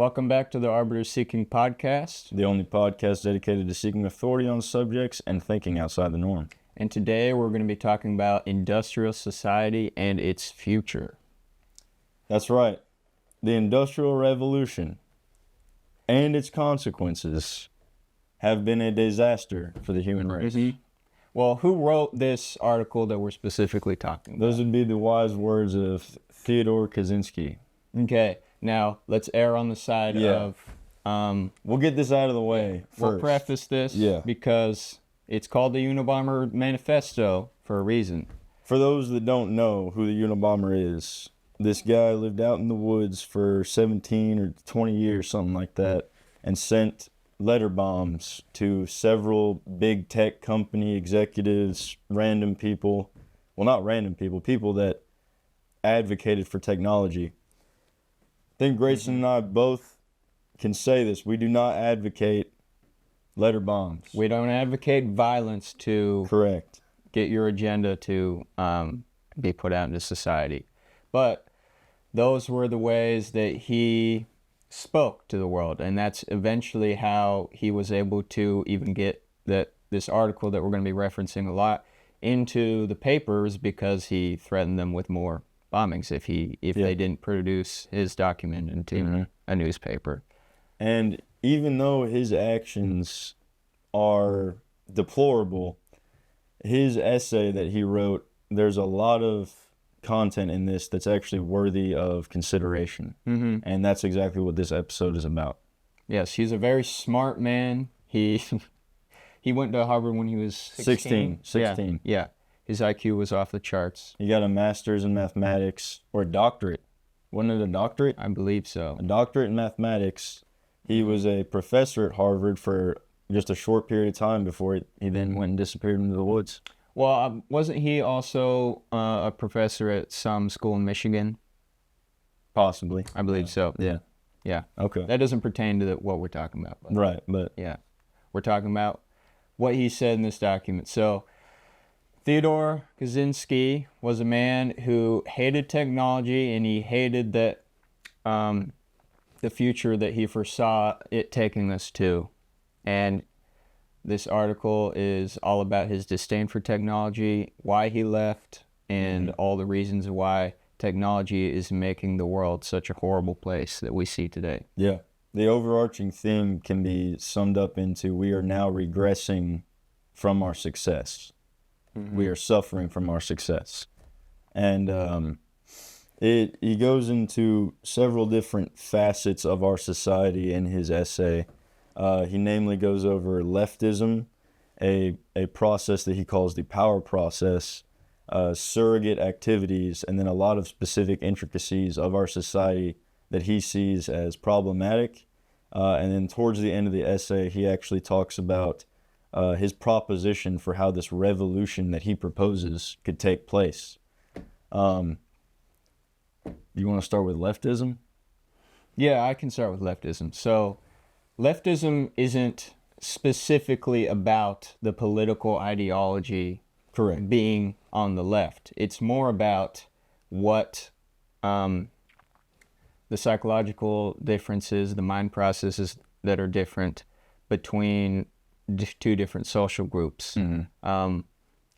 Welcome back to the Arbiters Seeking podcast. The only podcast dedicated to seeking authority on subjects and thinking outside the norm. And today we're going to be talking about industrial society and its future. That's right. The Industrial Revolution and its consequences have been a disaster for the human race. Mm-hmm. Well, who wrote this article that we're specifically talking about? Those would be the wise words of Ted Kaczynski. Okay, now let's err on the side of... We'll get this out of the way first. We'll preface this because it's called the Unibombers Manafesto for a reason. For those that don't know who the Unabomber is, this guy lived out in the woods for 17 or 20 years, something like that, and sent letter bombs to several big tech company executives, random people. Well, not random people, people that advocated for technology. I think Grayson and I both can say this. We do not advocate letter bombs. We don't advocate violence to get your agenda to be put out into society. But those were the ways that he spoke to the world, and that's eventually how he was able to even get this article that we're going to be referencing a lot into the papers, because he threatened them with more bombings if they didn't produce his document into a newspaper. And even though his actions are deplorable, his essay that he wrote, there's a lot of content in this that's actually worthy of consideration. And that's exactly what this episode is about. Yes, he's a very smart man. He went to Harvard when he was 16. 16. Yeah. His IQ was off the charts. He got a master's in mathematics, or a doctorate. Wasn't it a doctorate? I believe so. A doctorate in mathematics. He was a professor at Harvard for just a short period of time before he then went and disappeared into the woods. Well, wasn't he also a professor at some school in Michigan? Possibly. I believe so. Yeah. Yeah. Okay. That doesn't pertain to what we're talking about. Right, but... Yeah. We're talking about what he said in this document. So, Theodore Kaczynski was a man who hated technology, and he hated that the future that he foresaw it taking us to. And this article is all about his disdain for technology, why he left, and all the reasons why technology is making the world such a horrible place that we see today. Yeah. The overarching theme can be summed up into: we are now regressing from our success. We are suffering from our success. And he goes into several different facets of our society in his essay. He namely goes over leftism, a process that he calls the power process, surrogate activities, and then a lot of specific intricacies of our society that he sees as problematic. And then towards the end of the essay, he actually talks about his proposition for how this revolution that he proposes could take place. You want to start with leftism? Yeah, I can start with leftism. So, leftism isn't specifically about the political ideology being on the left. It's more about what the psychological differences, the mind processes that are different between two different social groups.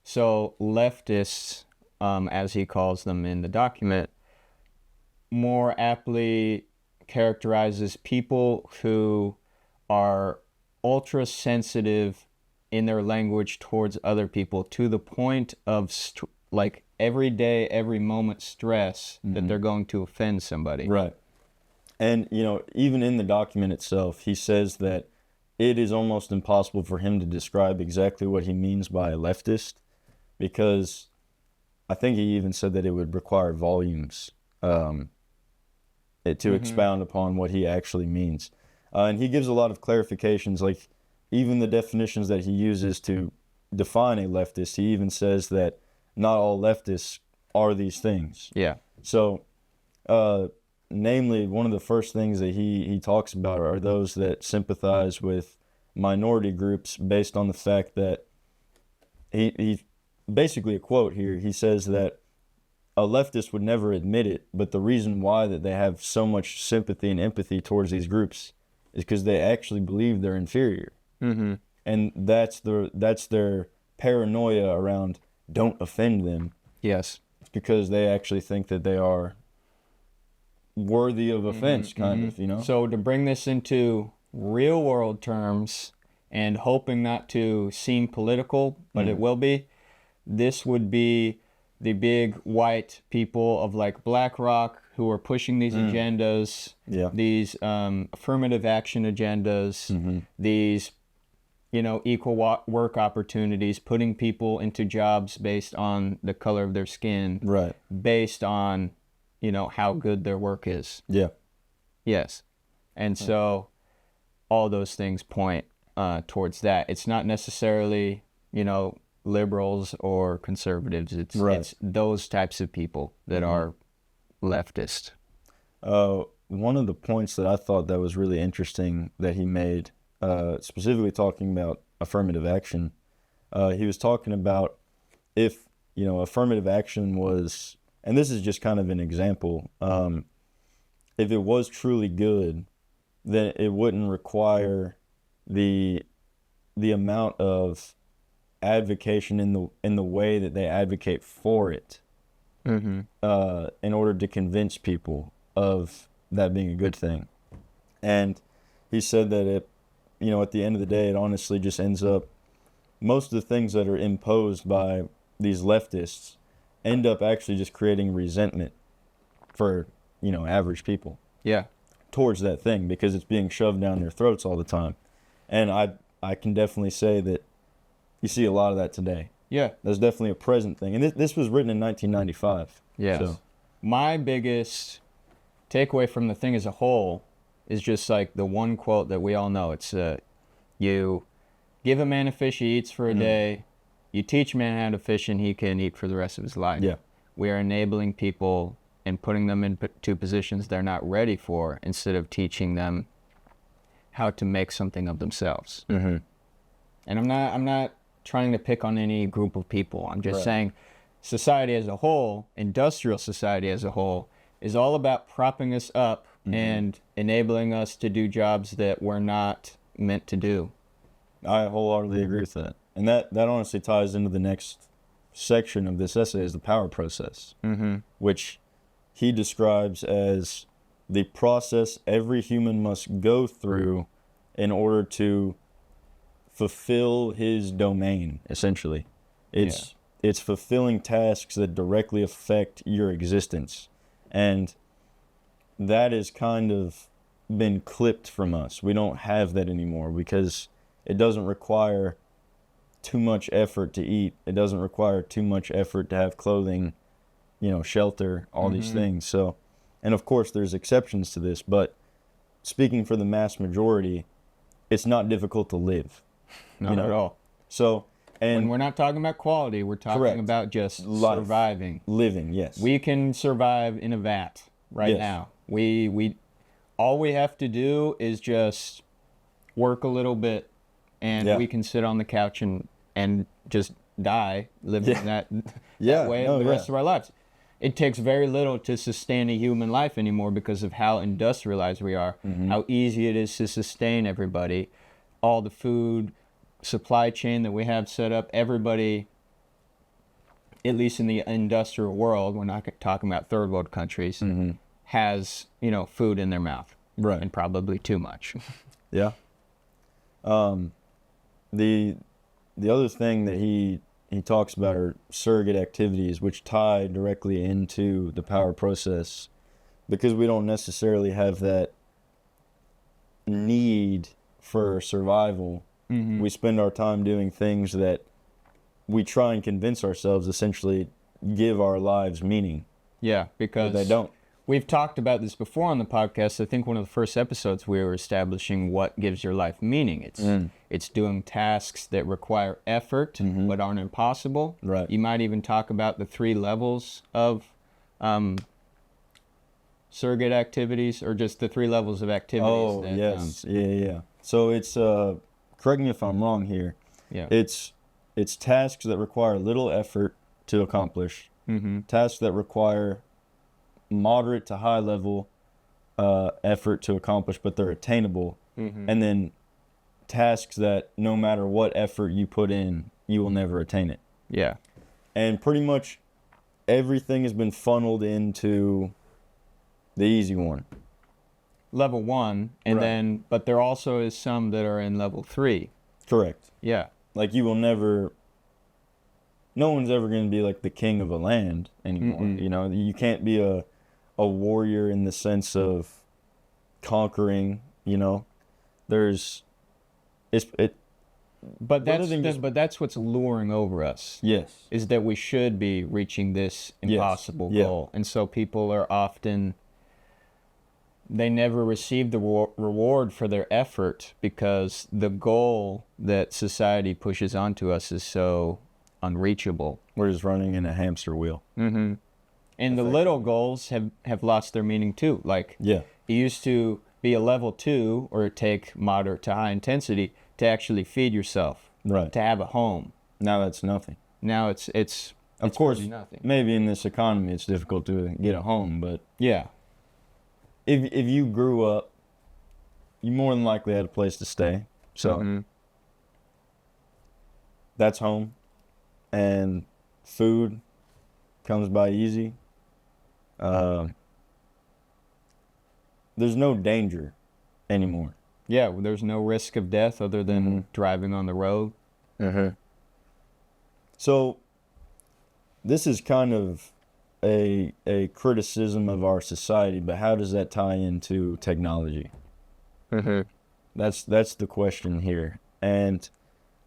So leftists, as he calls them in the document, more aptly characterizes people who are ultra sensitive in their language towards other people, to the point of like every day, every moment stress that they're going to offend somebody. Right. And, even in the document itself, he says that it is almost impossible for him to describe exactly what he means by a leftist, because I think he even said that it would require volumes to expound upon what he actually means. And he gives a lot of clarifications, like even the definitions that he uses to define a leftist. He even says that not all leftists are these things. Yeah. So, namely, one of the first things that he talks about are those that sympathize with minority groups based on the fact that he basically, a quote here, he says that a leftist would never admit it, but the reason why that they have so much sympathy and empathy towards these groups is because they actually believe they're inferior. Mm-hmm. And that's their paranoia around don't offend them. Yes. It's because they actually think that they are worthy of offense, kind of, you know? So to bring this into real world terms, and hoping not to seem political, but it will be, this would be the big white people of like BlackRock who are pushing these agendas, these affirmative action agendas, these, you know, equal work opportunities, putting people into jobs based on the color of their skin, Right. based on, you know, how good their work is. Yeah. Yes. And so all those things point towards that. It's not necessarily, you know, liberals or conservatives. It's those types of people that are leftist. One of the points that I thought that was really interesting that he made, specifically talking about affirmative action, he was talking about if, you know, affirmative action was, and this is just kind of an example, if it was truly good, then it wouldn't require the amount of advocation in the way that they advocate for it, in order to convince people of that being a good thing. And he said that it, you know, at the end of the day, it honestly just ends up, most of the things that are imposed by these leftists end up actually just creating resentment for, you know, average people. Yeah. Towards that thing, because it's being shoved down their throats all the time. And I can definitely say that you see a lot of that today. Yeah. That's definitely a present thing. And this was written in 1995. Yes. So. My biggest takeaway from the thing as a whole is just like the one quote that we all know. It's you give a man a fish, he eats for a day. You teach a man how to fish, and he can eat for the rest of his life. Yeah. We are enabling people and putting them into positions they're not ready for, instead of teaching them how to make something of themselves. And I'm not trying to pick on any group of people. I'm just saying society as a whole, industrial society as a whole, is all about propping us up and enabling us to do jobs that we're not meant to do. I wholeheartedly agree with that. And that honestly ties into the next section of this essay, is the power process, which he describes as the process every human must go through in order to fulfill his domain, essentially. It's fulfilling tasks that directly affect your existence. And that has kind of been clipped from us. We don't have that anymore because it doesn't require too much effort to eat. It doesn't require too much effort to have clothing, you know, shelter, all these things. So, and of course there's exceptions to this, but speaking for the mass majority, it's not difficult to live. Not at all. So, and when we're not talking about quality, we're talking about just surviving. Living, yes. We can survive in a vat right now. We all we have to do is just work a little bit, and we can sit on the couch and just die living that way the rest of our lives. It takes very little to sustain a human life anymore because of how industrialized we are, how easy it is to sustain everybody, all the food supply chain that we have set up. Everybody, at least in the industrial world, we're not talking about third world countries, has, you know, food in their mouth, and probably too much. The other thing that he talks about are surrogate activities, which tie directly into the power process, because we don't necessarily have that need for survival. We spend our time doing things that we try and convince ourselves essentially give our lives meaning. Yeah, because they don't. We've talked about this before on the podcast. I think one of the first episodes we were establishing what gives your life meaning. It's doing tasks that require effort but aren't impossible. Right. You might even talk about the 3 levels of surrogate activities, or just the 3 levels of activities. Oh, yes. So it's, correct me if I'm wrong here. Yeah. It's tasks that require little effort to accomplish, tasks that require moderate to high level effort to accomplish, but they're attainable, and then tasks that no matter what effort you put in, you will never attain it. Yeah. And pretty much everything has been funneled into the easy one. Level 1, and Right. then, but there also is some that are in level 3. Correct. Yeah. Like you will never, no one's ever going to be like the king of a land anymore. You know, you can't be a warrior in the sense of conquering, you know. But Rather than just- that's what's luring over us. Yes. Is that we should be reaching this impossible goal. And so people are often, they never receive the reward for their effort because the goal that society pushes onto us is so unreachable. We're just running in a hamster wheel. And the little goals have lost their meaning too. Like, Yeah. it used to be a level 2 or take moderate to high intensity to actually feed yourself, Right. to have a home. Now that's nothing. Now it's Of course, really nothing. maybe in this economy it's difficult to get a home, but Yeah. if you grew up, you more than likely had a place to stay. So that's home. And food comes by easy. There's no danger anymore. Yeah, there's no risk of death other than driving on the road. So this is kind of a criticism of our society, but how does that tie into technology? That's the question here. And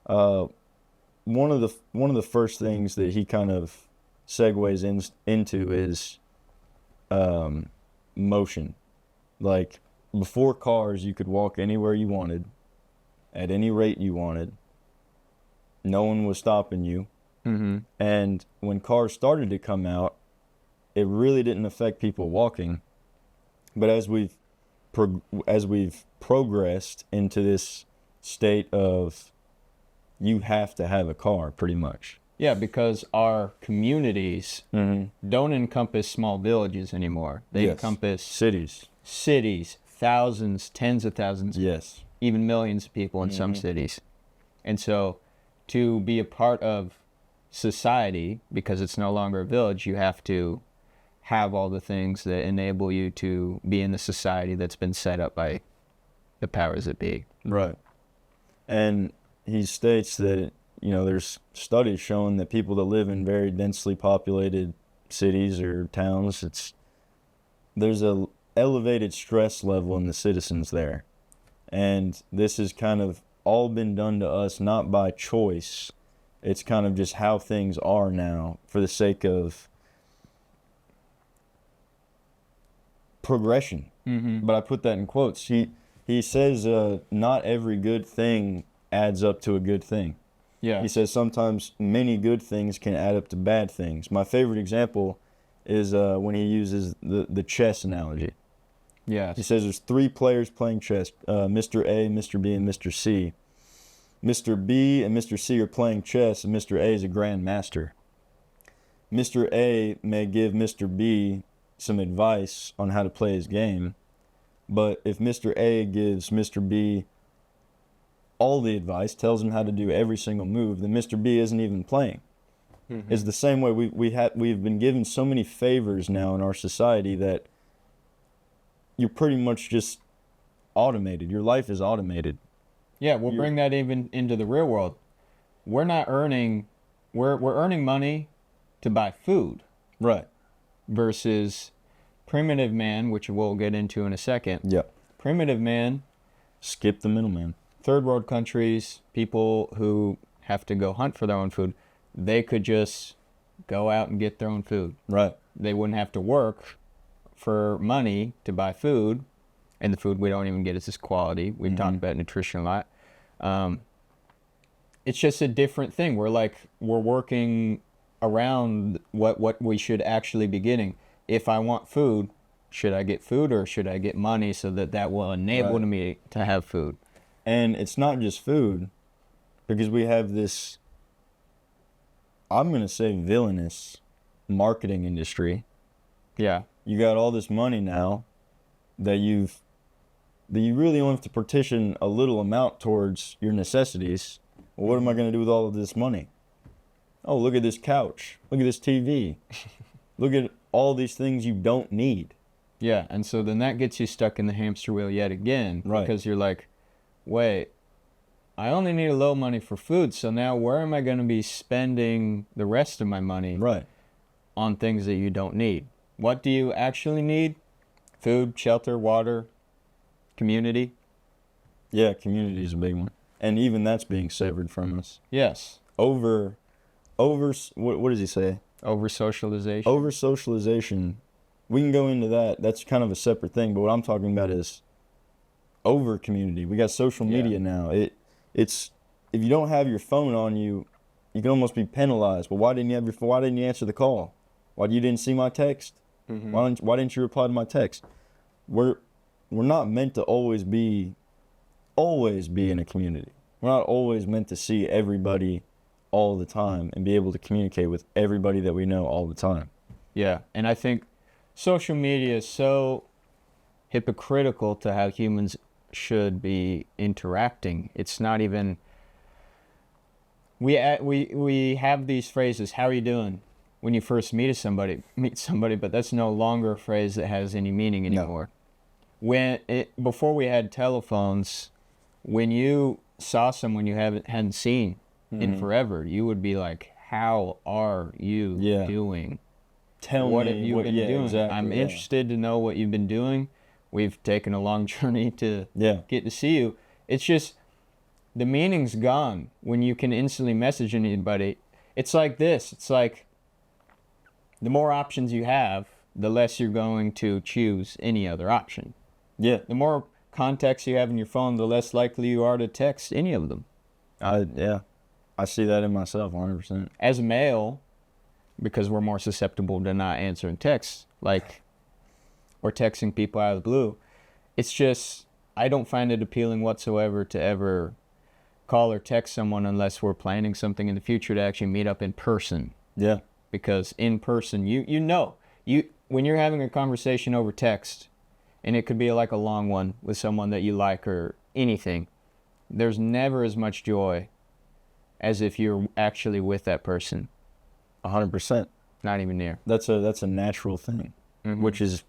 one of the first things that he kind of segues into is motion. Like, before cars, you could walk anywhere you wanted, at any rate you wanted. No one was stopping you. And when cars started to come out, it really didn't affect people walking. But as we've progressed into this state of you have to have a car, pretty much. Yeah, because our communities don't encompass small villages anymore. They encompass cities, thousands, tens of thousands, Yes. even millions of people in some cities. And so to be a part of society, because it's no longer a village, you have to have all the things that enable you to be in the society that's been set up by the powers that be. Right. And he states that, you know, there's studies showing that people that live in very densely populated cities or towns, there's a elevated stress level in the citizens there. And this has kind of all been done to us not by choice. It's kind of just how things are now for the sake of progression. But I put that in quotes. He says not every good thing adds up to a good thing. Yeah. He says sometimes many good things can add up to bad things. My favorite example is when he uses the chess analogy. Yeah. He says there's 3 players playing chess, Mr. A, Mr. B, and Mr. C. Mr. B and Mr. C are playing chess, and Mr. A is a grandmaster. Mr. A may give Mr. B some advice on how to play his game, but if Mr. A gives Mr. B all the advice, tells him how to do every single move, then Mr. B isn't even playing. It's the same way we've been given so many favors now in our society that you're pretty much just automated. Your life is automated. Yeah, we'll bring that even into the real world. We're not earning, we're earning money to buy food. Right. Versus primitive man, which we'll get into in a second. Yep. Primitive man, Skip the middleman. third world countries, people who have to go hunt for their own food, they could just go out and get their own food. Right. They wouldn't have to work for money to buy food, and the food we don't even get is this quality. We've talked about nutrition a lot. It's just a different thing. We're working around what we should actually be getting. If I want food, should I get food or should I get money so that will enable me to have food? And it's not just food, because we have this, I'm going to say, villainous marketing industry. Yeah. You got all this money now that you really only have to partition a little amount towards your necessities. Well, what am I going to do with all of this money? Oh, look at this couch. Look at this TV. Look at all these things you don't need. Yeah, and so then that gets you stuck in the hamster wheel yet again. Right. Because you're like, wait, I only need a little money for food, so now where am I going to be spending the rest of my money Right. on things that you don't need? What do you actually need? Food, shelter, water, community? Yeah, community is a big one. And even that's being severed from us. Yes. Over what does he say? Over socialization. Over socialization. We can go into that. That's kind of a separate thing, but what I'm talking about is over community. We got social media now. It's if you don't have your phone on you, you can almost be penalized. Well, why didn't you answer the call? Why you didn't see my text? Mm-hmm. Why didn't you reply to my text? We're not meant to always be in a community. We're not always meant to see everybody all the time and be able to communicate with everybody that we know all the time. Yeah, and I think social media is so hypocritical to how humans should be interacting. It's not even... We have these phrases, how are you doing? When you first meet somebody, but that's no longer a phrase that has any meaning anymore. No. Before we had telephones, when you saw someone you hadn't seen in forever, you would be like, how are you doing? Tell what me have you been doing? Exactly, I'm interested to know what you've been doing. We've taken a long journey to get to see you. It's just, the meaning's gone when you can instantly message anybody. It's like this. It's like, the more options you have, the less you're going to choose any other option. Yeah. The more contacts you have in your phone, the less likely you are to text any of them. I see that in myself 100%. As a male, because we're more susceptible to not answering texts, or texting people out of the blue, it's just, I don't find it appealing whatsoever to ever call or text someone unless we're planning something in the future to actually meet up in person. Yeah. Because in person, when you're having a conversation over text, and it could be like a long one with someone that you like or anything, there's never as much joy as if you're actually with that person. 100%. Not even near. That's a natural thing, which is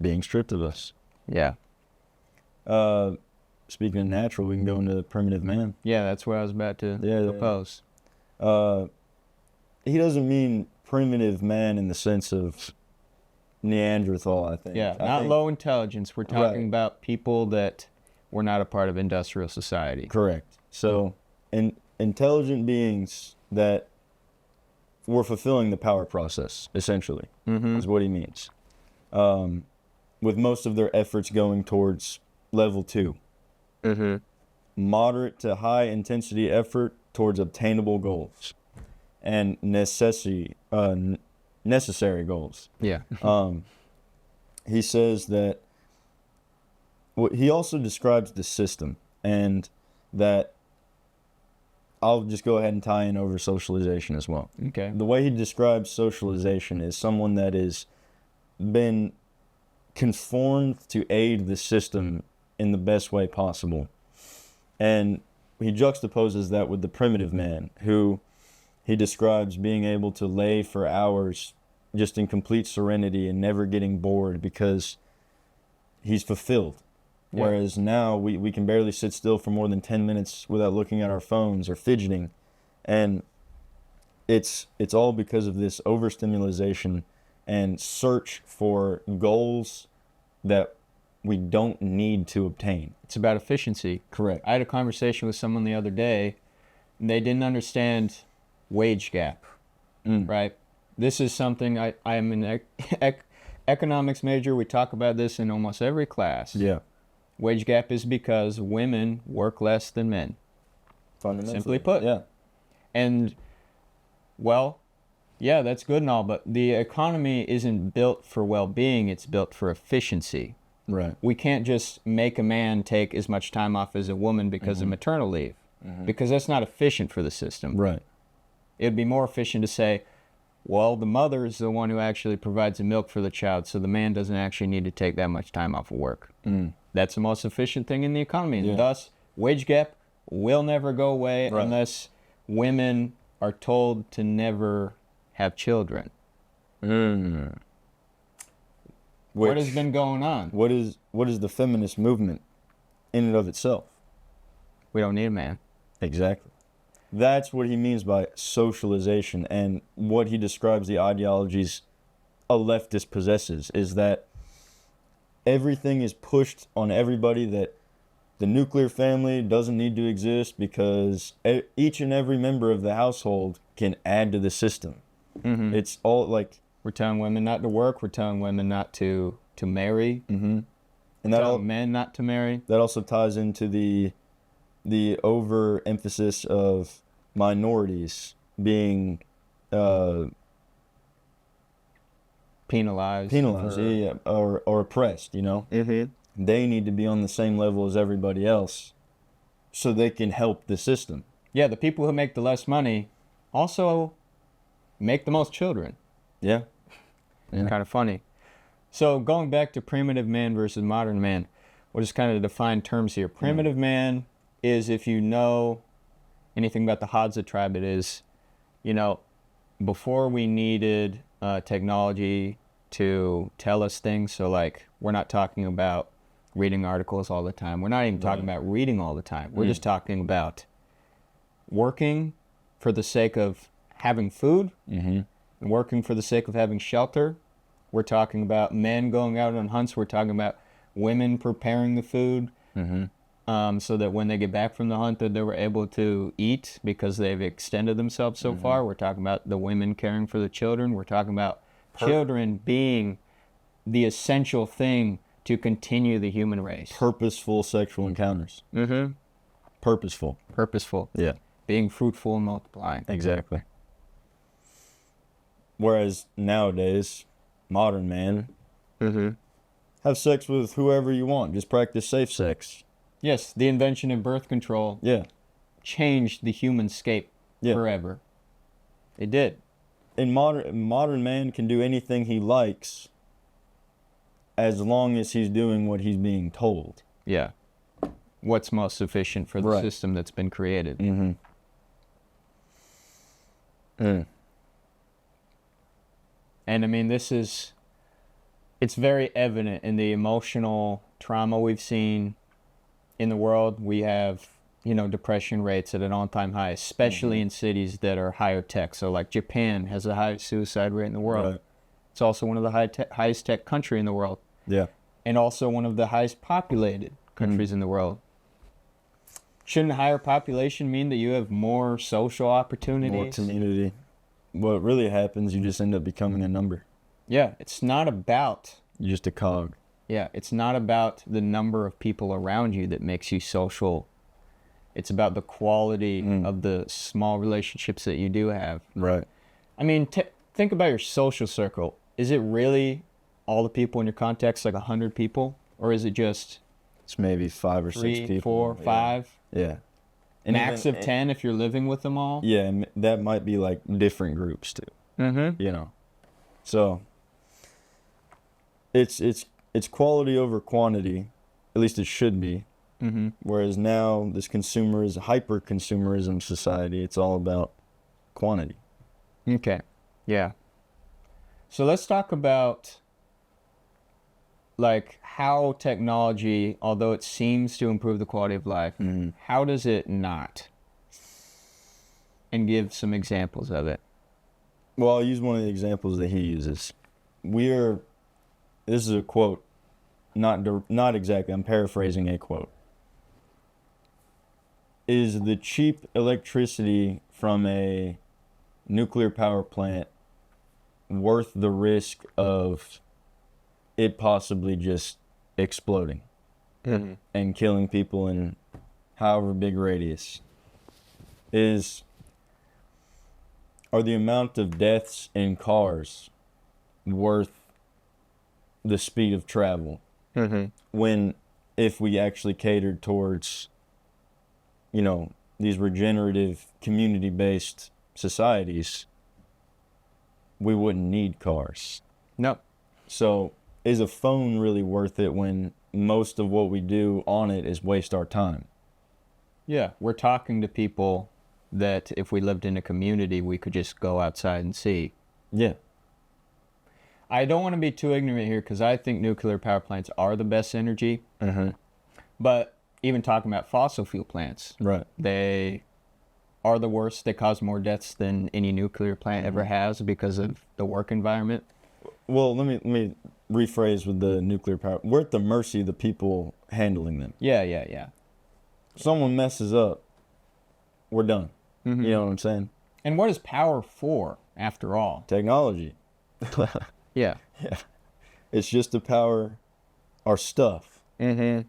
being stripped of us. Yeah. Speaking of natural, we can go into the primitive man. Yeah, that's what I was about to propose. He doesn't mean primitive man in the sense of Neanderthal, I think. Yeah, not low intelligence. We're talking about people that were not a part of industrial society. Correct. So, intelligent beings that were fulfilling the power process, essentially, is what he means. With most of their efforts going towards level 2. Moderate to high intensity effort towards obtainable goals. And necessary goals. Yeah. He says that he also describes the system, and that I'll just go ahead and tie in over socialization as well. Okay. The way he describes socialization is someone that has been conformed to aid the system in the best way possible. And he juxtaposes that with the primitive man, who he describes being able to lay for hours just in complete serenity and never getting bored because he's fulfilled. Yeah. Whereas now we can barely sit still for more than 10 minutes without looking at our phones or fidgeting. And it's all because of this overstimulation and search for goals that we don't need to obtain. It's about efficiency. Correct. I had a conversation with someone the other day, and they didn't understand wage gap, right? This is something I am an economics major. We talk about this in almost every class. Yeah. Wage gap is because women work less than men. Fundamentally. Simply put. Yeah. And, well, yeah, that's good and all, but the economy isn't built for well-being. It's built for efficiency. Right. We can't just make a man take as much time off as a woman because of maternal leave, because that's not efficient for the system. Right. It'd be more efficient to say, Well, the mother is the one who actually provides the milk for the child, so the man doesn't actually need to take that much time off of work. That's the most efficient thing in the economy, and thus wage gap will never go away unless women are told to never have children. What has been going on? What is the feminist movement in and of itself? We don't need a man. Exactly. That's what he means by socialization, and what he describes the ideologies a leftist possesses is that everything is pushed on everybody, that the nuclear family doesn't need to exist because each and every member of the household can add to the system. It's all like... We're telling women not to work. We're telling women not to marry. And that all men not to marry. That also ties into the overemphasis of minorities being penalized, or oppressed. You know, they need to be on the same level as everybody else, so they can help the system. Yeah, the people who make the less money also make the most children. Yeah. Kind of funny. So going back to primitive man versus modern man, we'll just kind of define terms here. Primitive man is, if you know anything about the Hadza tribe, it is, before we needed technology to tell us things. So like, we're not talking about reading articles all the time. We're not even talking about reading all the time. We're just talking about working for the sake of having food and working for the sake of having shelter. We're talking about men going out on hunts. We're talking about women preparing the food so that when they get back from the hunt that they were able to eat because they've extended themselves so far. We're talking about the women caring for the children. We're talking about children being the essential thing to continue the human race. Purposeful sexual encounters. Purposeful. Yeah. Being fruitful and multiplying. Exactly. Whereas nowadays, modern man, have sex with whoever you want. Just practice safe sex. Yes, the invention of birth control changed the human scape forever. It did. And modern man can do anything he likes as long as he's doing what he's being told. Yeah. What's most sufficient for the system that's been created. And I mean, it's very evident in the emotional trauma we've seen in the world. We have, depression rates at an all-time high, especially in cities that are higher tech. So like Japan has the highest suicide rate in the world. Right. It's also one of the highest tech country in the world. Yeah. And also one of the highest populated countries in the world. Shouldn't a higher population mean that you have more social opportunities? More community. What really happens, you just end up becoming a number. Yeah, it's not about... You're just a cog. Yeah, it's not about the number of people around you that makes you social. It's about the quality of the small relationships that you do have. Right. I mean, think about your social circle. Is it really all the people in your contacts, like 100 people? Or is it just... It's maybe 5 or 6 people. 3, 4, 5? Yeah. And max of 10 if you're living with them all? Yeah, and that might be like different groups too. So it's quality over quantity, at least it should be. Whereas now this hyper consumerism society, it's all about quantity. Okay. Yeah. So let's talk about like how technology, although it seems to improve the quality of life, how does it not? And give some examples of it. Well, I'll use one of the examples that he uses. This is a quote, not exactly, I'm paraphrasing a quote. Is the cheap electricity from a nuclear power plant worth the risk of it possibly just exploding and killing people in however big radius? Are the amount of deaths in cars worth the speed of travel? When if we actually catered towards, these regenerative, community-based societies, we wouldn't need cars. No. So is a phone really worth it when most of what we do on it is waste our time? Yeah, we're talking to people that if we lived in a community, we could just go outside and see. Yeah. I don't want to be too ignorant here because I think nuclear power plants are the best energy. Mm-hmm. But even talking about fossil fuel plants, Right. they are the worst. They cause more deaths than any nuclear plant ever has because of the work environment. Well, let me rephrase with the nuclear power. We're at the mercy of the people handling them. Yeah. Someone messes up, we're done. Mm-hmm. You know what I'm saying? And what is power for, after all? Technology. Yeah. Yeah. It's just to power our stuff. Mm-hmm.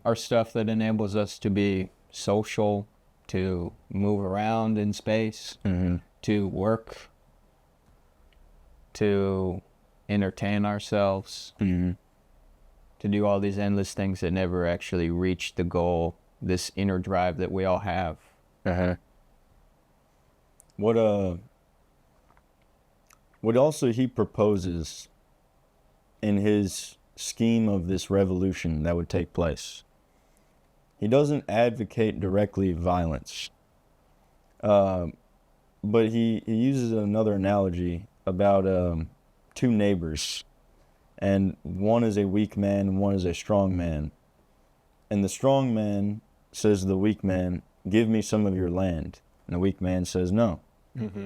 Our stuff that enables us to be social, to move around in space, to work, to entertain ourselves, to do all these endless things that never actually reach the goal, this inner drive that we all have. What also he proposes in his scheme of this revolution that would take place. He doesn't advocate directly violence, but he uses another analogy about two neighbors, and one is a weak man and one is a strong man. And the strong man says to the weak man, "Give me some of your land." And the weak man says, "No."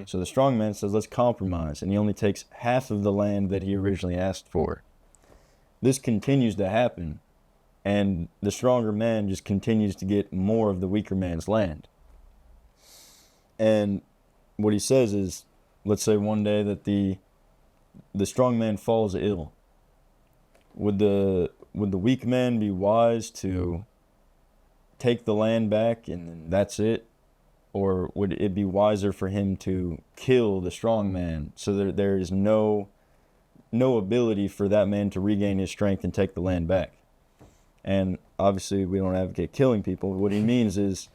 So the strong man says, "Let's compromise." And he only takes half of the land that he originally asked for. This continues to happen, and the stronger man just continues to get more of the weaker man's land. And what he says is, let's say one day that the strong man falls ill. Would the weak man be wise to take the land back and that's it? Or would it be wiser for him to kill the strong man so that there is no ability for that man to regain his strength and take the land back? And obviously we don't advocate killing people. What he means is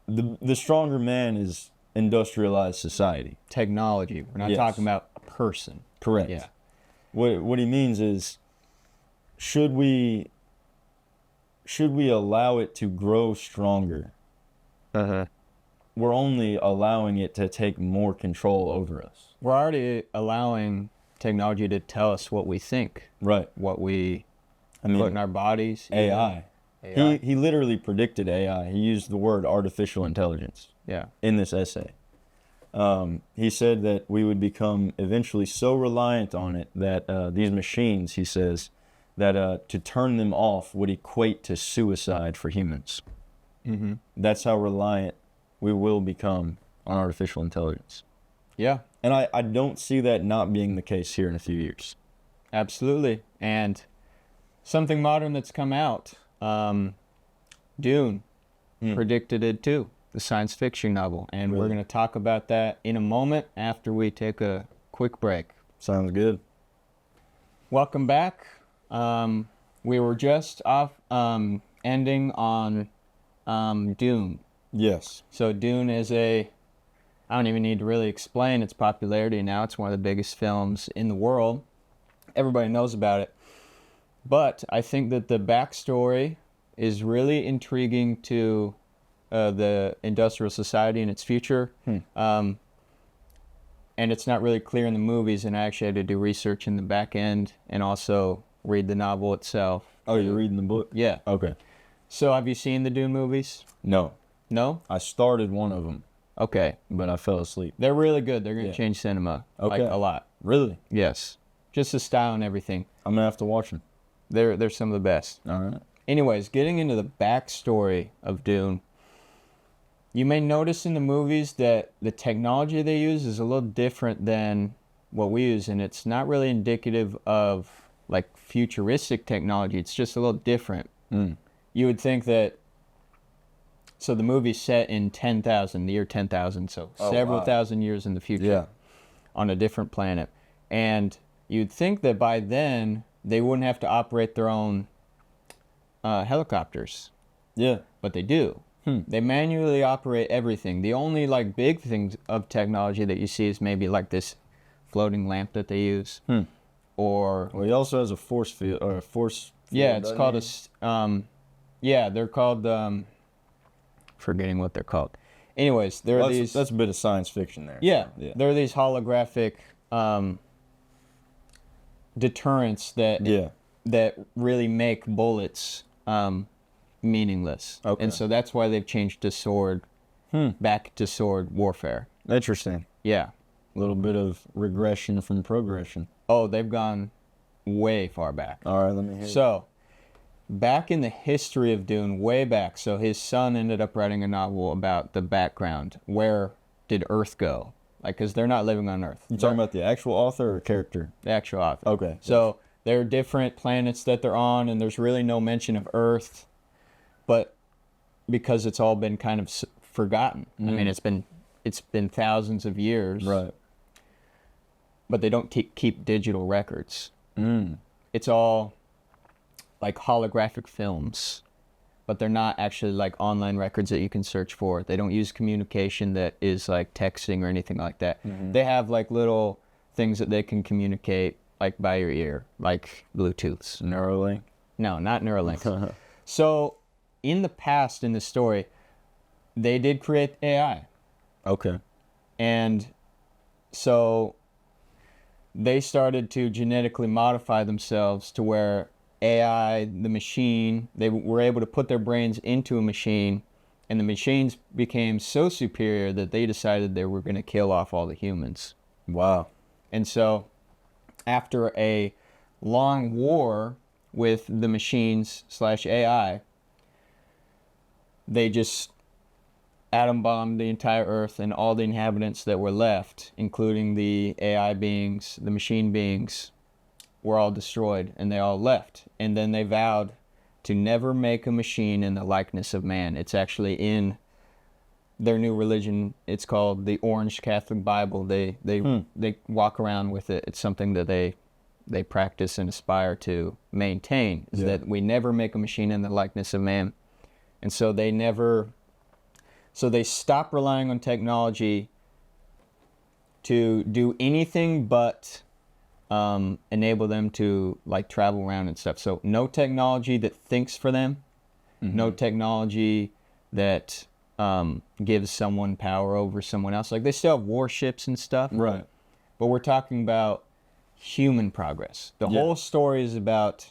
the stronger man is industrialized society. Technology. We're not talking about a person. Correct. Yeah. What he means is, should we allow it to grow stronger? We're only allowing it to take more control over us. We're already allowing technology to tell us what we think. Right. What we put in our bodies. AI. He literally predicted AI. He used the word artificial intelligence. Yeah. In this essay. He said that we would become eventually so reliant on it that these machines, he says, that to turn them off would equate to suicide for humans. That's how reliant we will become on artificial intelligence. Yeah. And I don't see that not being the case here in a few years. Absolutely. And something modern that's come out, Dune predicted it too, the science fiction novel. And we're going to talk about that in a moment after we take a quick break. Sounds good. Welcome back. We were just off ending on Dune. Yes. So Dune is I don't even need to really explain its popularity now. It's one of the biggest films in the world. Everybody knows about it. But I think that the backstory is really intriguing to the industrial society and its future. And it's not really clear in the movies, and I actually had to do research in the back end and also read the novel itself. Oh, you're reading the book? Yeah. Okay. So have you seen the Dune movies? No. No? I started one of them. Okay. But I fell asleep. They're really good. They're going to change cinema. Okay. Like, a lot. Really? Yes. Just the style and everything. I'm going to have to watch them. They're some of the best. All right. Anyways, getting into the backstory of Dune, you may notice in the movies that the technology they use is a little different than what we use, and it's not really indicative of like futuristic technology. It's just a little different. You would think that, so the movie's set in the year 10,000, so several thousand years in the future on a different planet. And you'd think that by then they wouldn't have to operate their own helicopters. Yeah. But they do. They manually operate everything. The only like big things of technology that you see is maybe like this floating lamp that they use, or Well, he also has a force field or a force. yeah, Field, it's doesn't called he? yeah, they're called forgetting what they're called. Anyways, there are these. That's a bit of science fiction there. Yeah, so, yeah. there are these holographic deterrents that really make bullets meaningless. Okay. And so that's why they've changed to sword, back to sword warfare. Interesting. Yeah. A little bit of regression from progression. Oh, they've gone way far back. All right, let me hear. So, back in the history of Dune, way back, so his son ended up writing a novel about the background. Where did Earth go? Like, because they're not living on Earth. You talking about the actual author or character? The actual author. Okay. So, there are different planets that they're on, and there's really no mention of Earth. But because it's all been kind of forgotten. I mean, it's been thousands of years. Right. But they don't keep digital records. It's all like holographic films, but they're not actually like online records that you can search for. They don't use communication that is like texting or anything like that. They have like little things that they can communicate like by your ear, like Bluetooths. Neuralink? No, not Neuralink. So in the past, in the story, they did create AI. Okay. And so they started to genetically modify themselves to where AI, the machine, they were able to put their brains into a machine, and the machines became so superior that they decided they were going to kill off all the humans. Wow. And so after a long war with the machines / AI, they just atom bombed the entire Earth, and all the inhabitants that were left, including the AI beings, the machine beings, were all destroyed, and they all left. And then they vowed to never make a machine in the likeness of man. It's actually in their new religion. It's called the Orange Catholic Bible. They walk around with it. It's something that they practice and aspire to maintain, is that we never make a machine in the likeness of man. And so they stop relying on technology to do anything but enable them to like travel around and stuff. So no technology that thinks for them, no technology that gives someone power over someone else. Like they still have warships and stuff. Right. But we're talking about human progress. The whole story is about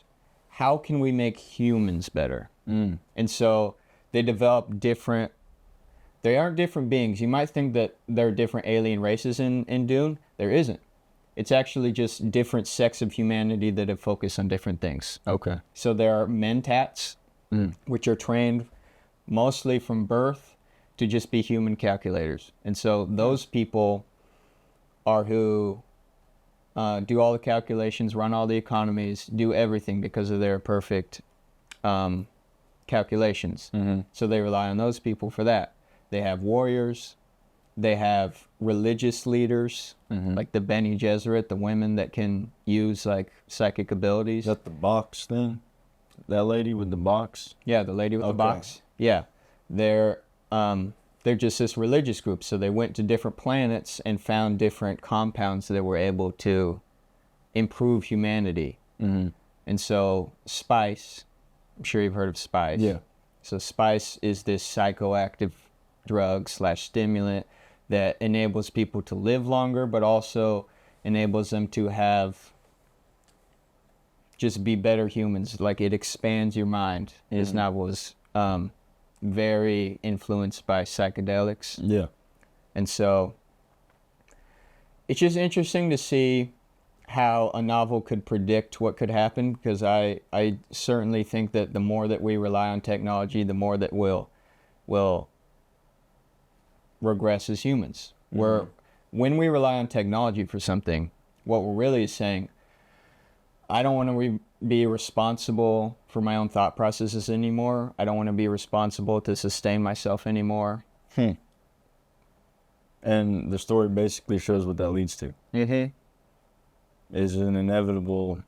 how can we make humans better. And so they develop different. They aren't different beings. You might think that there are different alien races in Dune. There isn't. It's actually just different sects of humanity that have focused on different things. Okay. So there are mentats, which are trained mostly from birth to just be human calculators. And so those people are who do all the calculations, run all the economies, do everything because of their perfect calculations. So they rely on those people for that. They have warriors. They have religious leaders, like the Bene Gesserit, the women that can use like psychic abilities. Is that the box thing? That lady with the box? Yeah, the lady with the box. Yeah, they're just this religious group. So they went to different planets and found different compounds that were able to improve humanity. And so spice, I'm sure you've heard of spice. Yeah. So spice is this psychoactive drug / stimulant that enables people to live longer, but also enables them to have just be better humans. Like it expands your mind. His novel is very influenced by psychedelics. Yeah. And so it's just interesting to see how a novel could predict what could happen, because I certainly think that the more that we rely on technology, the more that we'll regress as humans. Where when we rely on technology for something, what we're really saying, I don't want to be responsible for my own thought processes anymore. I don't want to be responsible to sustain myself anymore. And the story basically shows what that leads to. Is an inevitable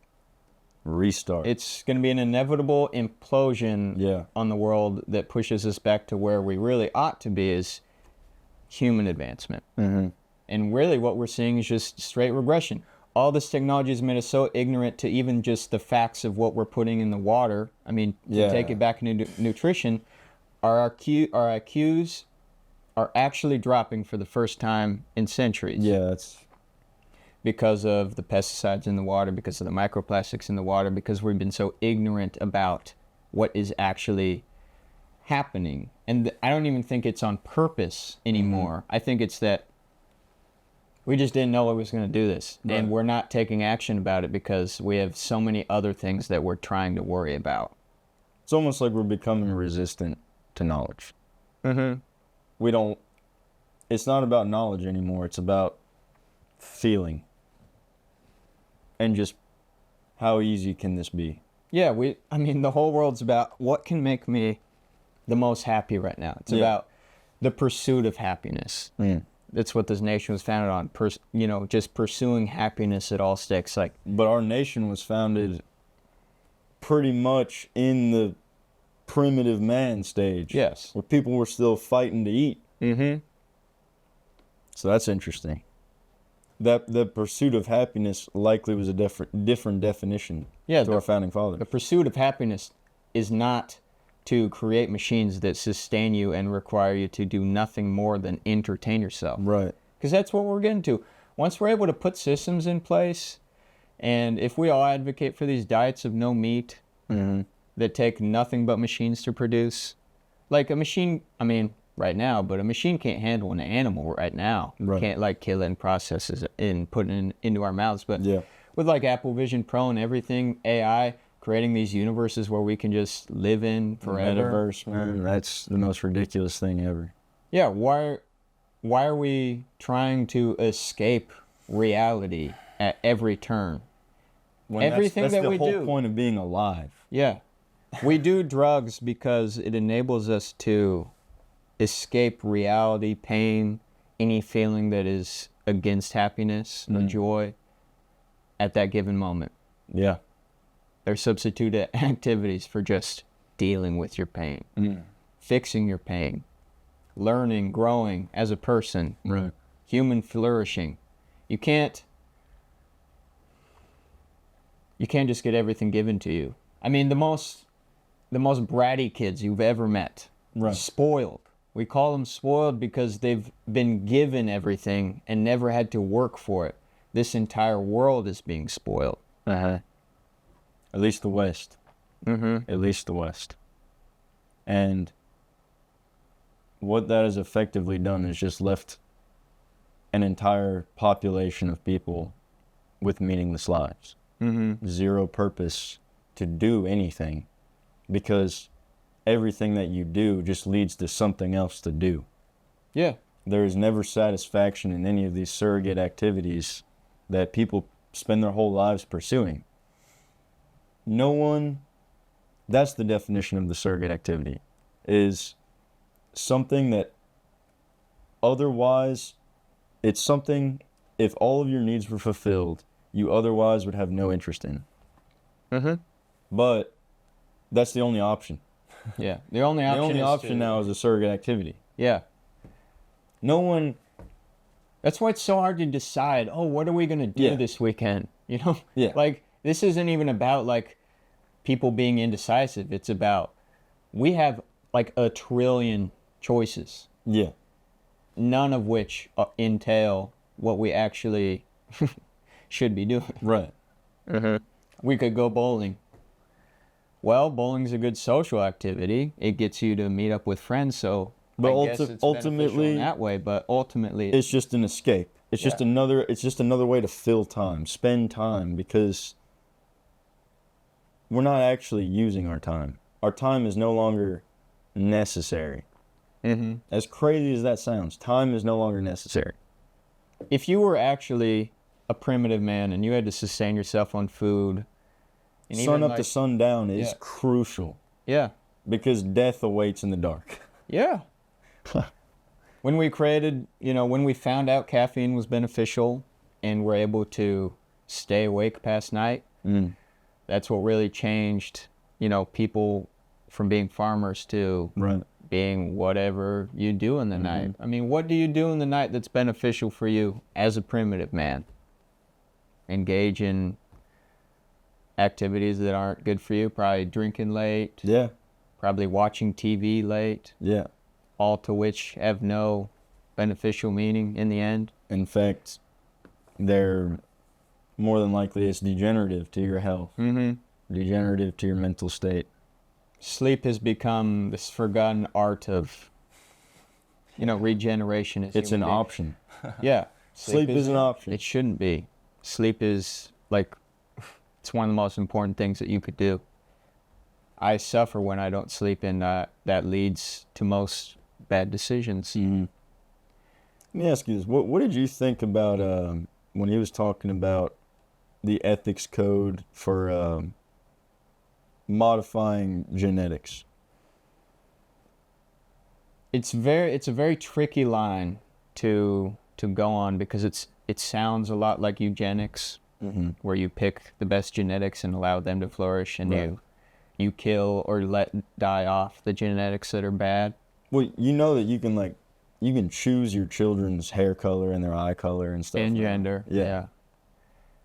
restart. It's going to be an inevitable implosion on the world that pushes us back to where we really ought to be, is human advancement. Mm-hmm. And really what we're seeing is just straight regression. All this technology has made us so ignorant to even just the facts of what we're putting in the water. I mean, to take it back into nutrition, our IQs are actually dropping for the first time in centuries. Yeah, that's... Because of the pesticides in the water, because of the microplastics in the water, because we've been so ignorant about what is actually happening. And I don't even think it's on purpose anymore. Mm-hmm. I think it's that we just didn't know it was going to do this. Right. And we're not taking action about it because we have so many other things that we're trying to worry about. It's almost like we're becoming resistant to knowledge. Mm-hmm. It's not about knowledge anymore. It's about feeling. And just how easy can this be? Yeah, the whole world's about what can make me the most happy right now. It's about the pursuit of happiness. Mm. That's what this nation was founded on. Just pursuing happiness at all stakes. But our nation was founded pretty much in the primitive man stage. Yes. Where people were still fighting to eat. Mm-hmm. So that's interesting. That the pursuit of happiness likely was a different definition to our founding fathers. The pursuit of happiness is not to create machines that sustain you and require you to do nothing more than entertain yourself. Right. Because that's what we're getting to. Once we're able to put systems in place, and if we all advocate for these diets of no meat that take nothing but machines to produce, like a machine, right now, but a machine can't handle an animal right now. Right. Can't kill it and process it and put it into our mouths. But with Apple Vision Pro and everything, AI, creating these universes where we can just live in forever. Metaverse, man, that's the most ridiculous thing ever. Yeah, why are we trying to escape reality at every turn? Everything that's that we the do. whole point of being alive. Yeah. We do drugs because it enables us to escape reality, pain, any feeling that is against happiness or joy at that given moment. Yeah. They're substituted activities for just dealing with your pain, fixing your pain, learning, growing as a person, human flourishing. You can't just get everything given to you. The most bratty kids you've ever met, spoiled. We call them spoiled because they've been given everything and never had to work for it. This entire world is being spoiled. At least the West. Mm-hmm. At least the West. And what that has effectively done is just left an entire population of people with meaningless lives. Mm-hmm. Zero purpose to do anything, because everything that you do just leads to something else to do. Yeah. There is never satisfaction in any of these surrogate activities that people spend their whole lives pursuing. No one, that's the definition of the surrogate activity, is something that otherwise, it's something, if all of your needs were fulfilled, you otherwise would have no interest in. Mm-hmm. But that's the only option. Yeah. The only option now is a surrogate activity. Yeah. No one... That's why it's so hard to decide, what are we going to do this weekend? Yeah. This isn't even about, people being indecisive. It's about, we have, 1 trillion choices. Yeah. None of which entail what we actually should be doing. Right. Mm-hmm. We could go bowling. Well, bowling's a good social activity. It gets you to meet up with friends, so but I guess it's ultimately in that way. But ultimately, it's just an escape. It's just another way to fill time, spend time, because we're not actually using our time. Our time is no longer necessary. Mm-hmm. As crazy as that sounds, time is no longer necessary. If you were actually a primitive man and you had to sustain yourself on food, and sun up to sundown is crucial. Yeah. Because death awaits in the dark. Yeah. When we created, when we found out caffeine was beneficial and were able to stay awake past night, That's what really changed, people from being farmers to being whatever you do in the night. I mean, what do you do in the night that's beneficial for you as a primitive man? Engage in activities that aren't good for you, probably drinking late. Yeah. Probably watching TV late. Yeah. All to which have no beneficial meaning in the end. In fact, they're more than likely it's degenerative to your health. Degenerative to your mental state. Sleep has become this forgotten art of, regeneration. It's an option. Yeah. Sleep is an option. It shouldn't be. Sleep is it's one of the most important things that you could do. I suffer when I don't sleep, and that leads to most bad decisions. Let me ask you this. What did you think about when he was talking about the ethics code for modifying genetics? It's a very tricky line to go on, because it sounds a lot like eugenics, where you pick the best genetics and allow them to flourish, and you kill or let die off the genetics that are bad. Well, you know that you can choose your children's hair color and their eye color and stuff. And gender. Yeah.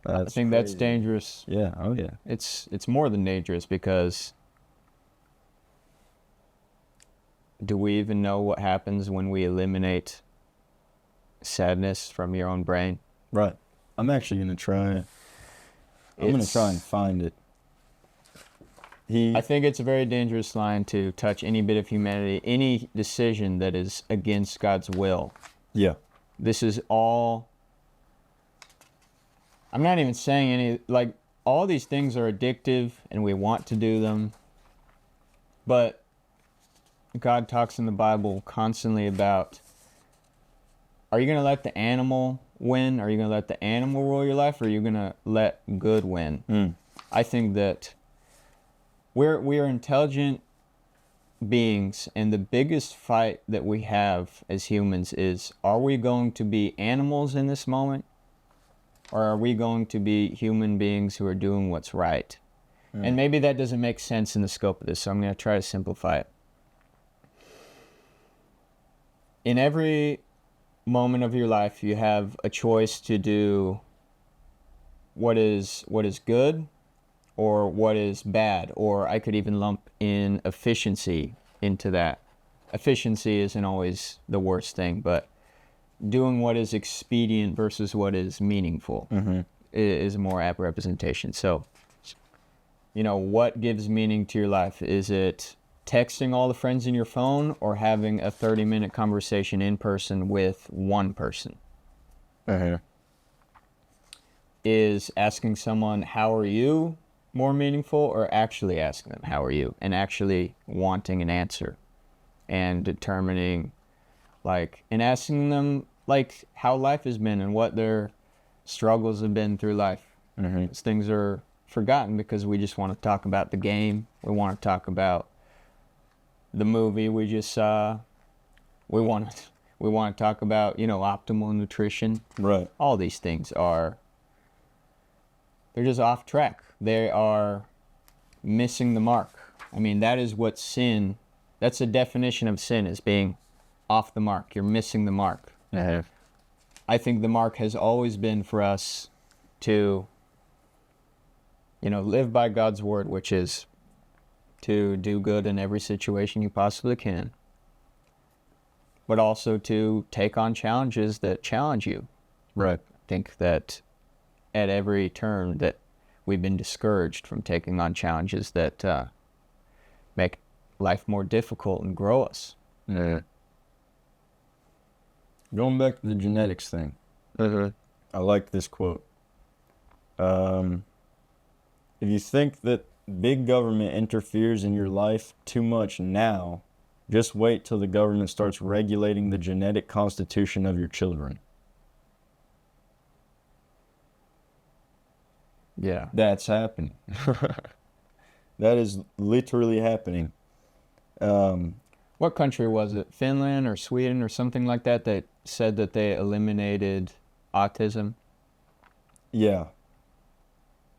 I think that's dangerous. Yeah. Oh yeah. It's more than dangerous, because do we even know what happens when we eliminate sadness from your own brain? Right. I'm actually going to try. I'm going to try and find it. I think it's a very dangerous line to touch any bit of humanity, any decision that is against God's will. Yeah. This is all... I'm not even saying all these things are addictive and we want to do them. But God talks in the Bible constantly about, are you going to let the animal win? Are you going to let the animal rule your life? Or are you going to let good win? I think that we are intelligent beings, and the biggest fight that we have as humans is, are we going to be animals in this moment? Or are we going to be human beings who are doing what's right? And maybe that doesn't make sense in the scope of this, so I'm going to try to simplify it. In every moment of your life, you have a choice to do what is good or what is bad, or I could even lump in efficiency into that. Efficiency isn't always the worst thing, but doing what is expedient versus what is meaningful is a more apt representation. So, what gives meaning to your life? Is it texting all the friends in your phone, or having a 30-minute conversation in person with one person? Is asking someone, how are you, more meaningful, or actually asking them, how are you, and actually wanting an answer and determining, and asking them, how life has been and what their struggles have been through life. These things are forgotten because we just want to talk about the game. We want to talk about the movie we just saw. We want to talk about, optimal nutrition. Right. All these things they're just off track. They are missing the mark. I mean, that is what sin, that's the definition of sin, is being off the mark. You're missing the mark. I think the mark has always been for us to, live by God's word, which is to do good in every situation you possibly can, but also to take on challenges that challenge you. Right. I think that at every turn that we've been discouraged from taking on challenges that make life more difficult and grow us. Yeah. Going back to the genetics thing, I like this quote. If you think that big government interferes in your life too much now, just wait till the government starts regulating the genetic constitution of your children. Yeah. That's happening. That is literally happening. What country was it? Finland or Sweden or something like that that said that they eliminated autism? Yeah.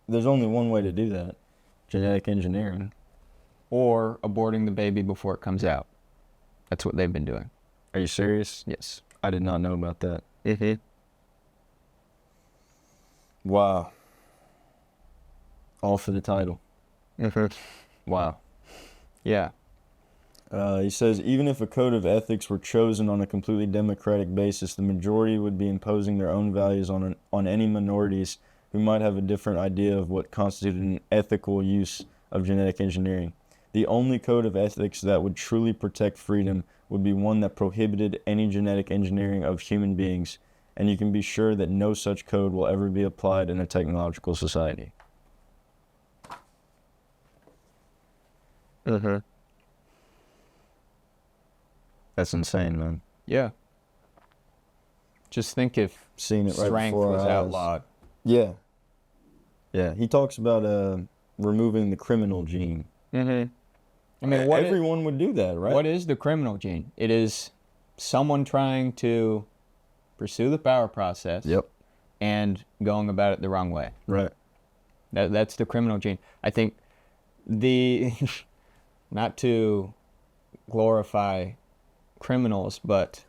There's only one way to do that. Genetic engineering. or aborting the baby before it comes out. That's what they've been doing. Are you serious? Yes. I did not know about that. Mm-hmm. Wow. All for the title. Mm-hmm. Wow. Yeah. He says, even if a code of ethics were chosen on a completely democratic basis, the majority would be imposing their own values on any minorities who might have a different idea of what constituted an ethical use of genetic engineering. The only code of ethics that would truly protect freedom would be one that prohibited any genetic engineering of human beings, and you can be sure that no such code will ever be applied in a technological society. Mm-hmm. That's insane, man. Yeah. Just think if Seeing it right strength before was our eyes. outlawed. Yeah. Yeah, he talks about removing the criminal gene. Mm-hmm. I mean, everyone would do that, right? What is the criminal gene? It is someone trying to pursue the power process. Yep. And going about it the wrong way. Right. That's the criminal gene. I think not to glorify criminals, but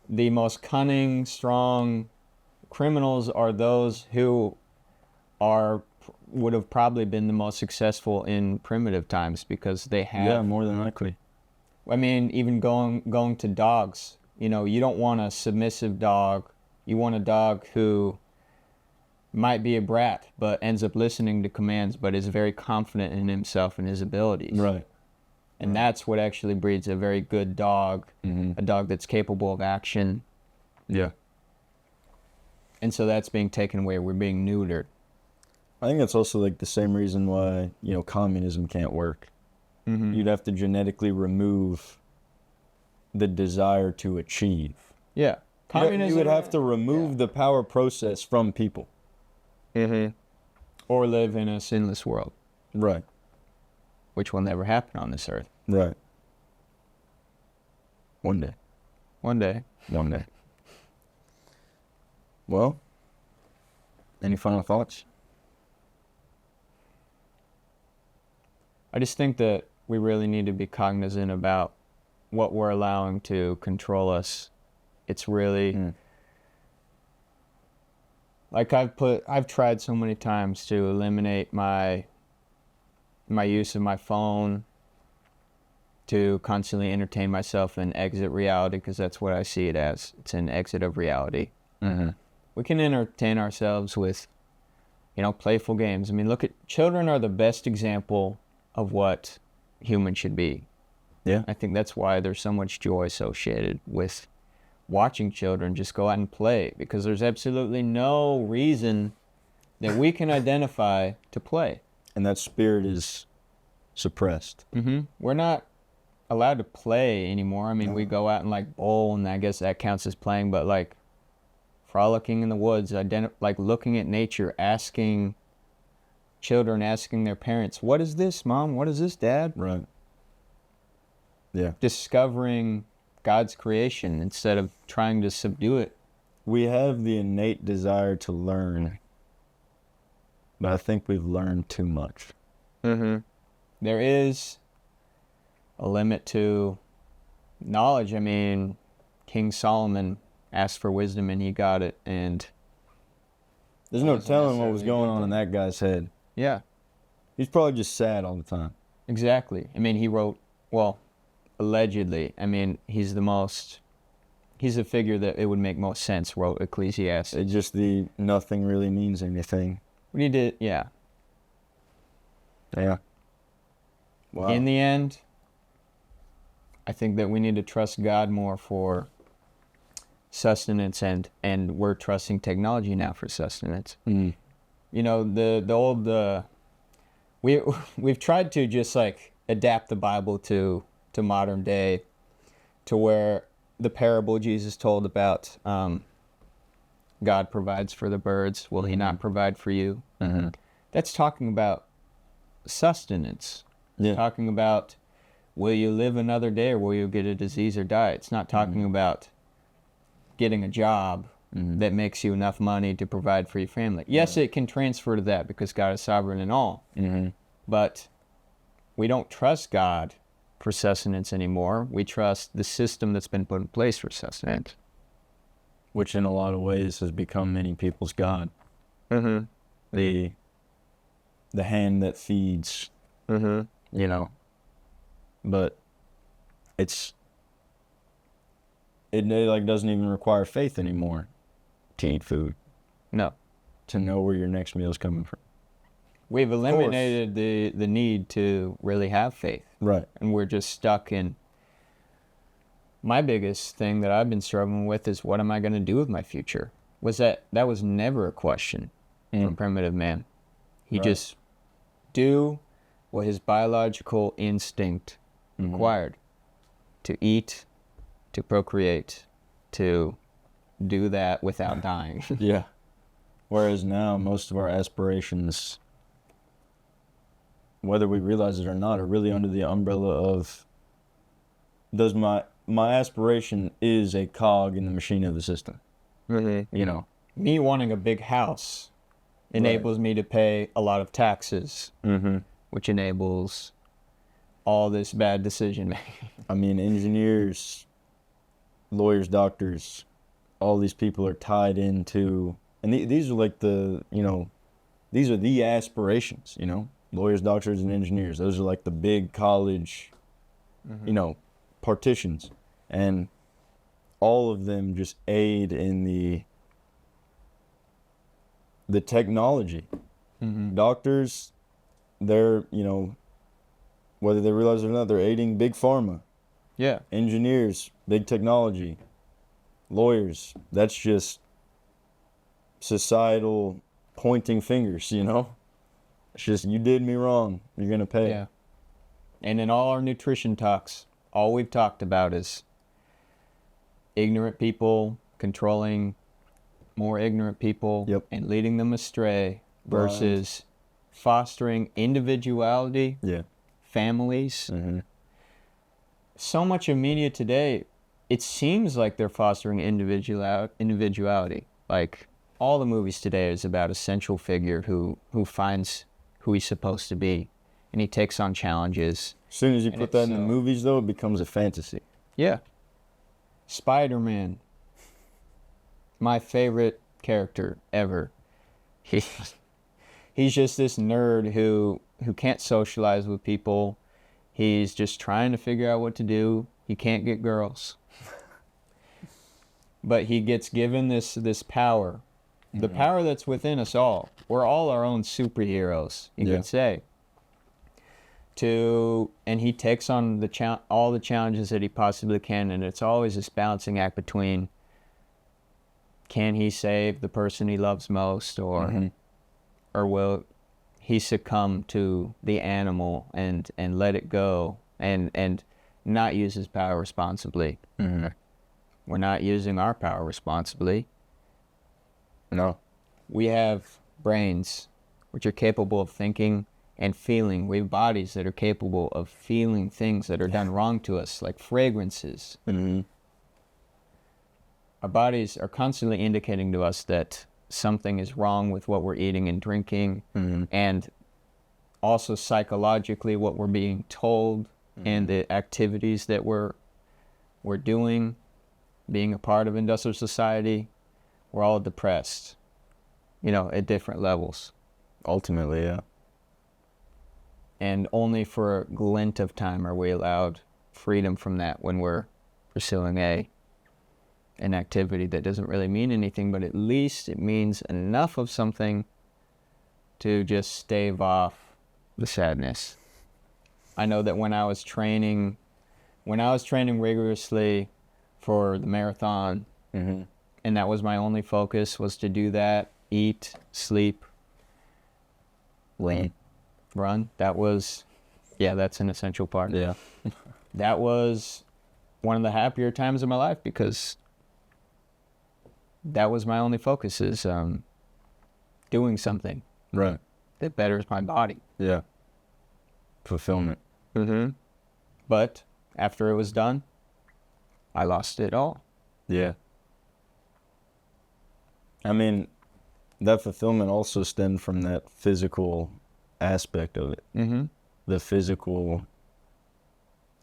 the most cunning, strong criminals are those who would have probably been the most successful in primitive times because they have. Yeah, more than likely. I mean, even going to dogs. You know, you don't want a submissive dog. You want a dog who might be a brat, but ends up listening to commands, but is very confident in himself and his abilities. Right. And that's what actually breeds a very good dog, a dog that's capable of action. Yeah. And so that's being taken away. We're being neutered. I think that's also like the same reason why, communism can't work. Mm-hmm. You'd have to genetically remove the desire to achieve. Yeah. Communism, you would have to remove the power process from people. Mm-hmm. Or live in a sinless world. Right. Which will never happen on this earth. Right. One day. One day. One day. Well, any final thoughts? I just think that we really need to be cognizant about what we're allowing to control us. It's really like I've tried so many times to eliminate my use of my phone, to constantly entertain myself and exit reality, because that's what I see it as. It's an exit of reality. Mm-hmm. We can entertain ourselves with, playful games. I mean, look at children are the best example of what humans should be. Yeah. I think that's why there's so much joy associated with watching children just go out and play, because there's absolutely no reason that we can identify to play. And that spirit is suppressed. Mm-hmm. We're not allowed to play anymore. I mean, we go out and bowl, and I guess that counts as playing, but frolicking in the woods, looking at nature, asking their parents, what is this, Mom? What is this, Dad? Right. Yeah. Discovering God's creation instead of trying to subdue it. We have the innate desire to learn, but I think we've learned too much. Mm-hmm. There is a limit to knowledge. I mean, King Solomon asked for wisdom and he got it, and there's no telling what was going on in that guy's head. Yeah. He's probably just sad all the time. Exactly. I mean, he wrote, allegedly, I mean, he's a figure that it would make most sense, wrote Ecclesiastes. It's just nothing really means anything. We need to, yeah. Yeah. Wow. In the end, I think that we need to trust God more for sustenance, and we're trusting technology now for sustenance. Mm. We've tried to just adapt the Bible to modern day, to where the parable Jesus told about God provides for the birds, will he not provide for you? Mm-hmm. That's talking about sustenance. Yeah. Talking about, will you live another day, or will you get a disease or die? It's not talking about getting a job that makes you enough money to provide for your family. Yes, it can transfer to that because God is sovereign in all. Mm-hmm. But we don't trust God for sustenance anymore. We trust the system that's been put in place for sustenance. Which in a lot of ways has become many people's God. Mm-hmm. The hand that feeds, Mm-hmm. you know. But it like doesn't even require faith anymore to eat food. No. To know where your next meal is coming from. We've eliminated the need to really have faith. Right. And we're just stuck in... My biggest thing that I've been struggling with is, what am I going to do with my future? That was never a question for primitive man. He just do what his biological instinct required. To eat, to procreate, to do that without dying. Yeah. Whereas now, most of our aspirations, whether we realize it or not, are really under the umbrella of, does my aspiration is a cog in the machine of the system. Mm-hmm. You know? Me wanting a big house enables me to pay a lot of taxes, which enables all this bad decision making. I mean, engineers, lawyers, doctors, all these people are tied into, and these are like these are the aspirations, you know? Lawyers, doctors, and engineers. Those are like the big college, partitions. And all of them just aid in the technology. Doctors, they're, whether they realize it or not, they're aiding big pharma. Yeah. Engineers, big technology. Lawyers, that's just societal pointing fingers, It's just, you did me wrong, you're going to pay. Yeah. And in all our nutrition talks, all we've talked about is ignorant people controlling more ignorant people and leading them astray versus fostering individuality, families. So much of media today, it seems like they're fostering individuality. Like, all the movies today is about a central figure who finds who he's supposed to be, and he takes on challenges. As soon as you put that in the movies, though, it becomes a fantasy. Yeah. Spider-Man, my favorite character ever. He's just this nerd who can't socialize with people. He's just trying to figure out what to do. He can't get girls. But he gets given this power. The power that's within us all. We're all our own superheroes, you could say. And he takes on all the challenges that he possibly can, and it's always this balancing act between, can he save the person he loves most, or will he succumb to the animal and let it go and not use his power responsibly. We're not using our power responsibly. No. We have brains which are capable of thinking and feeling. We have bodies that are capable of feeling things that are done wrong to us, like fragrances. Our bodies are constantly indicating to us that something is wrong with what we're eating and drinking, and also psychologically what we're being told and the activities that we're doing, being a part of industrial society. We're all depressed, at different levels. Ultimately, yeah. And only for a glint of time are we allowed freedom from that when we're pursuing an activity that doesn't really mean anything, but at least it means enough of something to just stave off the sadness. I know that when I was training rigorously for the marathon, and that was my only focus, was to do that, eat, sleep, run. That was, that's an essential part. Yeah. That was one of the happier times of my life, because that was my only focus, is doing something that betters my body. Yeah. Fulfillment. But after it was done, I lost it all. Yeah. I mean, that fulfillment also stemmed from that physical aspect of it. Mm-hmm. The physical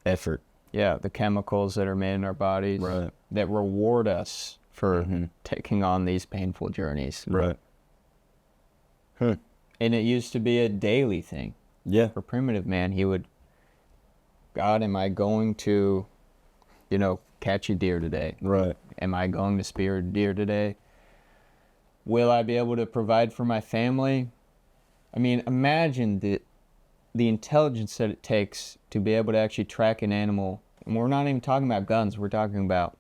effort. Yeah, the chemicals that are made in our bodies Right. that reward us for Mm-hmm. taking on these painful journeys. Right. And it used to be a daily thing. Yeah. For primitive man, he would, God, am I going to, catch a deer today? Right. Am I going to spear a deer today? Will I be able to provide for my family? I mean, imagine the intelligence that it takes to be able to actually track an animal. And we're not even talking about guns. We're talking about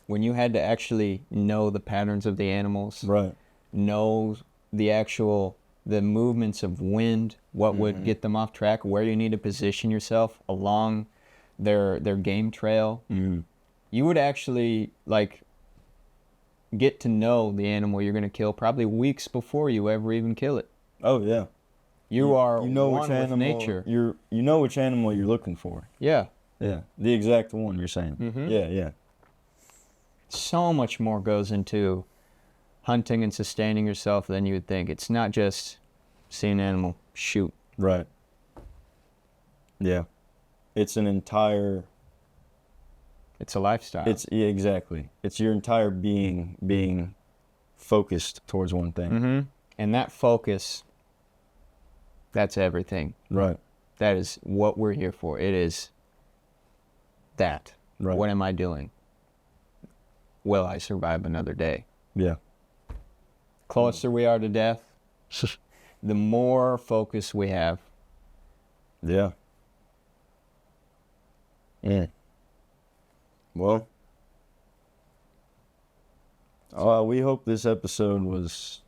when you had to actually know the patterns of the animals, Right. know the movements of wind, what would get them off track, where you need to position yourself along their game trail. Mm-hmm. You would actually get to know the animal you're going to kill probably weeks before you ever even kill it. Oh yeah. You are know one which with animal nature. you know which animal you're looking for. Yeah. Yeah. The exact one you're saying. Mhm. Yeah, yeah. So much more goes into hunting and sustaining yourself than you would think. It's not just see an animal, shoot. Right. Yeah. It's an entire It's a lifestyle. yeah, exactly. It's your entire being focused towards one thing. Mm-hmm. And that focus, that's everything. Right. That is what we're here for. It is that. Right. What am I doing? Will I survive another day? Yeah. Closer we are to death, the more focus we have. Yeah. Yeah. Well, we hope this episode was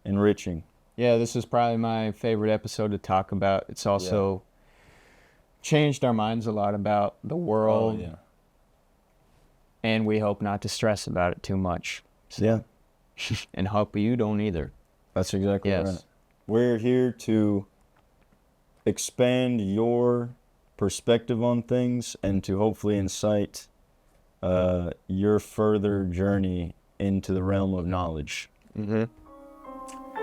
enriching. Yeah, this is probably my favorite episode to talk about. It's also changed our minds a lot about the world. Oh, yeah. And we hope not to stress about it too much. Yeah. And hope you don't either. That's exactly Yes. right. We're here to expand your perspective on things and to hopefully incite your further journey into the realm of knowledge. Mm-hmm.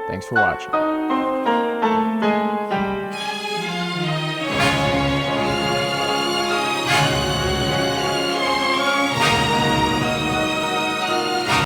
Thanks for watching.